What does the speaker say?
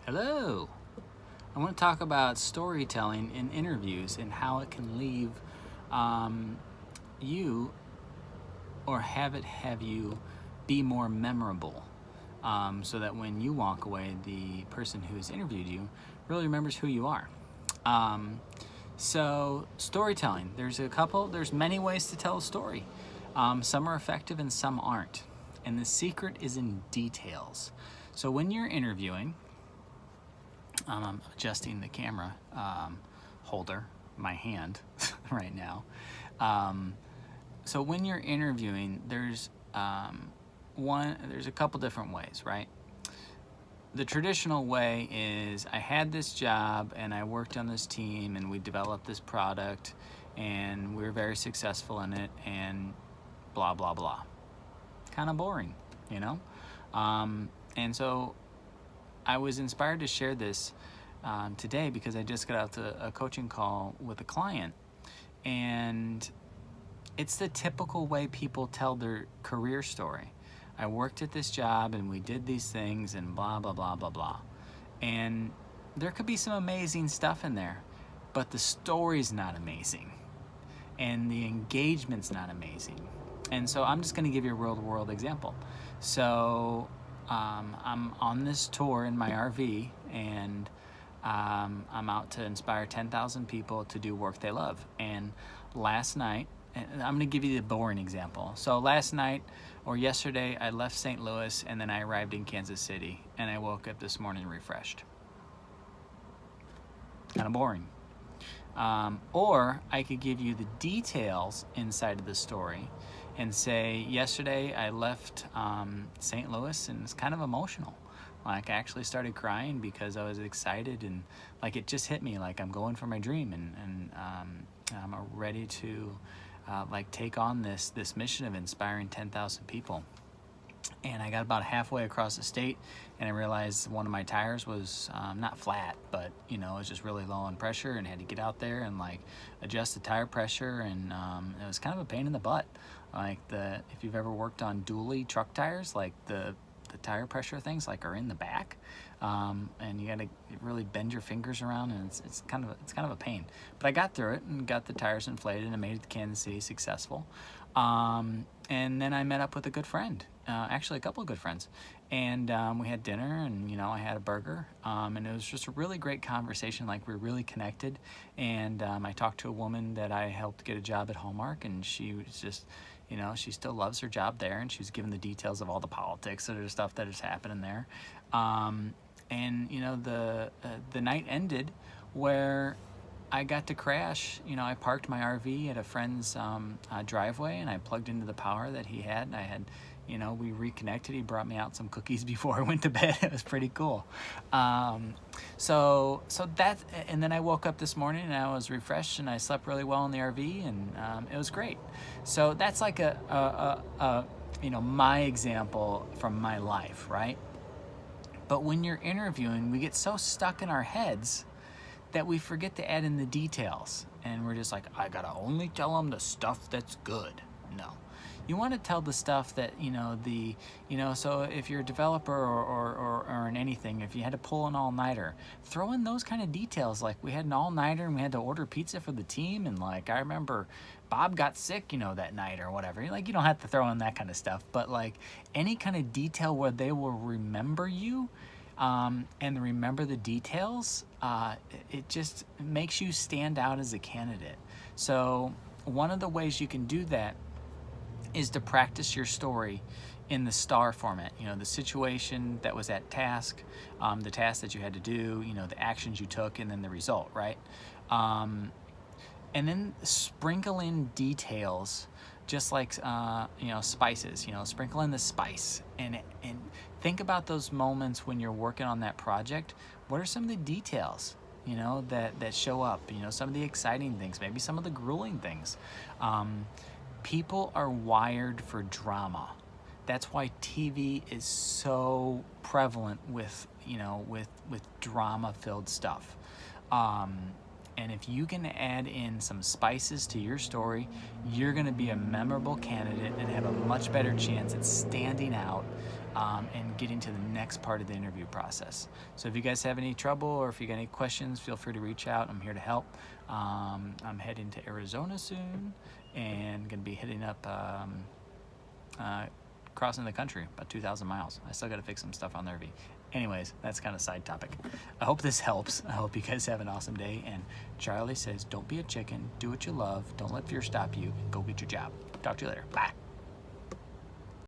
Hello. I want to talk about storytelling in interviews and how it can leave you or have you be more memorable, so that when you walk away, the person who's interviewed you really remembers who you are. So storytelling, there's many ways to tell a story. Some are effective and some aren't. And the secret is in details. So when you're interviewing, I'm adjusting the camera holder, my hand, right now. So when you're interviewing, there's a couple different ways, right? The traditional way is I had this job and I worked on this team and we developed this product and we were very successful in it and blah, blah, blah. Kind of boring, you know? And so I was inspired to share this today because I just got out to a coaching call with a client, and it's the typical way people tell their career story. I worked at this job and we did these things and blah, blah, blah, blah, blah. And there could be some amazing stuff in there, but the story's not amazing and the engagement's not amazing. And so I'm just going to give you a real-world example. So I'm on this tour in my RV, and I'm out to inspire 10,000 people to do work they love. And last night, and I'm going to give you the boring example. So last night or yesterday, I left St. Louis, and then I arrived in Kansas City, and I woke up this morning refreshed. Kind of boring. Or I could give you the details inside of the story and say, yesterday I left St. Louis and it's kind of emotional. Like I actually started crying because I was excited and like it just hit me like I'm going for my dream and I'm ready to like take on this mission of inspiring 10,000 people. And I got about halfway across the state and I realized one of my tires was not flat, but it was just really low on pressure, and had to get out there and like adjust the tire pressure, and it was kind of a pain in the butt. Like if you've ever worked on dually truck tires, like the tire pressure things like are in the back, and you got to really bend your fingers around, and it's kind of a pain. But I got through it and got the tires inflated and I made it to Kansas City successful. And then I met up with a good friend, actually a couple of good friends, and we had dinner, and I had a burger, and it was just a really great conversation. Like we were really connected, and I talked to a woman that I helped get a job at Hallmark, and she was just, she still loves her job there, and she was given the details of all the politics of the stuff that is happening there, and the night ended where I got to crash. I parked my RV at a friend's driveway, and I plugged into the power that he had. And I had, we reconnected. He brought me out some cookies before I went to bed. It was pretty cool. So that, and then I woke up this morning and I was refreshed and I slept really well in the RV, and it was great. So that's like my example from my life, right? But when you're interviewing, we get so stuck in our heads that we forget to add in the details, and we're just like, I gotta only tell them the stuff that's good. No, you want to tell the stuff that so if you're a developer or in anything, if you had to pull an all-nighter, throw in those kind of details. Like we had an all-nighter and we had to order pizza for the team, and like I remember Bob got sick that night or whatever. Like you don't have to throw in that kind of stuff, but like any kind of detail where they will remember you, and remember the details, it just makes you stand out as a candidate. So one of the ways you can do that is to practice your story in the STAR format. The situation that was at task, the task that you had to do, the actions you took, and then the result, right? And then sprinkle in details, just like spices. Sprinkle in the spice, and think about those moments when you're working on that project. What are some of the details that show up? Some of the exciting things, maybe some of the grueling things. People are wired for drama. That's why TV is so prevalent with drama-filled stuff. And if you can add in some spices to your story, you're going to be a memorable candidate and have a much better chance at standing out and getting to the next part of the interview process. So if you guys have any trouble or if you got any questions, feel free to reach out. I'm here to help. I'm heading to Arizona soon and going to be heading up crossing the country, about 2,000 miles. I still got to fix some stuff on the RV. Anyways, that's kind of a side topic. I hope this helps. I hope you guys have an awesome day. And Charlie says, don't be a chicken. Do what you love. Don't let fear stop you. Go get your job. Talk to you later. Bye.